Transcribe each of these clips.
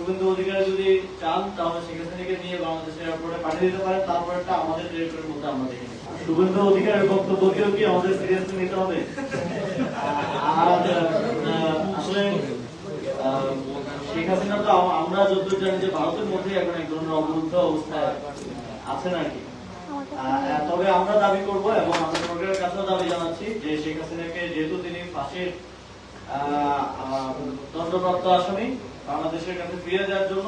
শুভেন্দু অধিকারী যদি চান তাহলে শেখ হাসিনাকে নিয়ে বাংলাদেশের এয়ারপোর্টে পাঠিয়ে দিতে পারেন, তারপরটা আমাদের ডিরেক্টরের মধ্যে আমরা দেখে নিই। শুভেন্দু অধিকারের বক্তব্যকেও কি আমাদের সিরিয়াসলি নিতে হবে? আর আসলে শেখ হাসিনা তো আমরা যতদূর জানি যে ভারতের মধ্যে এখন এক ধরনের অবরুদ্ধ অবস্থায় আছেন আর কি। তবে আমরা দাবি করব এবং আমরা সরকারের কাছেও দাবি জানাচ্ছি যে শেখ হাসিনাকে, যেহেতু তিনি ফাঁসির দণ্ডপ্রাপ্ত আসামি, বাংলাদেশের কাছে ফিরে যাওয়ার জন্য,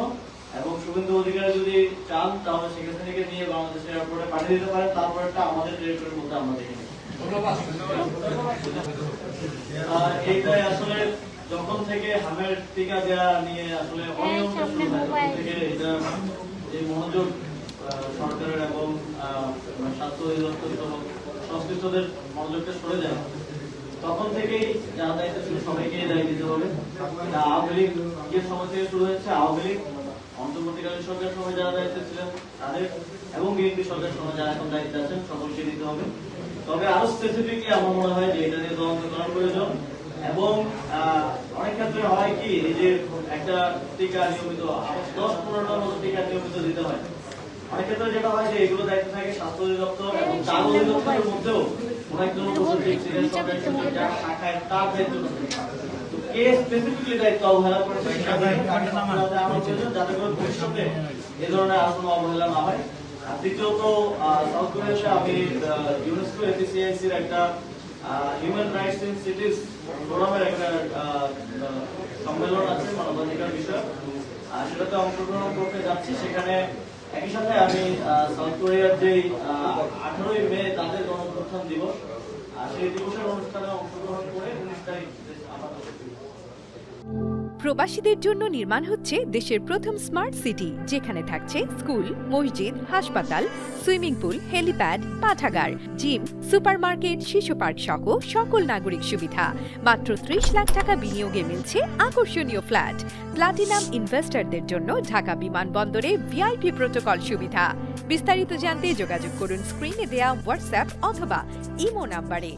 এবং শুভেন্দু অধিকারী যদি চান তাহলে শেখ হাসিনাকে নিয়ে বাংলাদেশের এয়ারপোর্টে পাঠিয়ে দিতে পারেন, তারপরটা আমাদের ডিরেক্টরের মধ্যে আমরা দেখে নিই। এইটাই আসলে যখন থেকে হামের টিকা দেওয়া নিয়ে আসলে অনিয়মটা শুরু হয়, তখন থেকে এটা এই মনোযোগ সরকারের এবং স্বাস্থ্য অধিদপ্তর সহ সংশ্লিষ্টদের মনোযোগটা সরে যায়, তখন থেকেই যারা দায়িত্ব ছিল সবাইকে দায়ী দিতে হবে। আওয়ামী লীগের সময় থেকে শুরু হয়েছে, আওয়ামী লীগ, অন্তর্বর্তীকালীন সরকার সময় যারা দায়িত্বে ছিলেন তাদের, এবং বিএনপি সরকারের সময় যারা এখন দায়িত্বে আছেন সকলকে দিতে হবে। তবে আরো স্পেসিফিকলি আমার মনে হয় যে এটা নিয়ে তদন্ত করার প্রয়োজন। এবং অনেক ক্ষেত্রে হয় কি, এই যে একটা টিকা নিয়মিত 10-15টার মতো টিকা নিয়মিত দিতে হয়, অনেক ক্ষেত্রে যেটা হয় যে এগুলো দায়িত্ব থাকে স্বাস্থ্য অধিদপ্তর, এবং তার অধিদপ্তরের মধ্যেও অনেকজন উপস্থিত ছিলেন সরকারি সূত্রে যারা শাখায় তার দায়িত্ব কে স্পেসিফিকলি দায়িত্ব অবহেলা করেছে যাতে করে ভবিষ্যতে এ ধরনের আর কোনো অবহেলা না হয়। আর দ্বিতীয়ত, সাউথ কোরিয়াতে আমি ইউনেস্কো এপিসিআইসির একটা হিউম্যান রাইটস ইন সিটিজ ফোরামের একটা সম্মেলন আছে মানবাধিকার বিষয়, সেটাতে অংশগ্রহণ করতে যাচ্ছি। সেখানে একই সাথে আমি সাউথ কোরিয়ার যে 18ই মে তাদের গণঅভ্যুত্থান দিবস, সেই দিবসের অনুষ্ঠানে অংশগ্রহণ করে 19 তারিখ প্রবাসীদের জন্য নির্মাণ হচ্ছে দেশের প্রথম স্মার্ট সিটি, যেখানে থাকছে স্কুল, মসজিদ, হাসপাতাল, সুইমিং পুল, হেলিপ্যাড, পাঠাগার, জিম, সুপারমার্কেট, শিশু পার্ক সহ সকল নাগরিক সুবিধা। মাত্র 30 লাখ টাকা বিনিয়োগে মিলছে আকর্ষণীয় ফ্ল্যাট। প্লাটিনাম ইনভেস্টরদের জন্য ঢাকা বিমানবন্দরে ভিআইপি প্রোটোকল সুবিধা। বিস্তারিত জানতে যোগাযোগ করুন স্ক্রিনে দেয়া হোয়াটসঅ্যাপ অথবা ইমো নাম্বারে।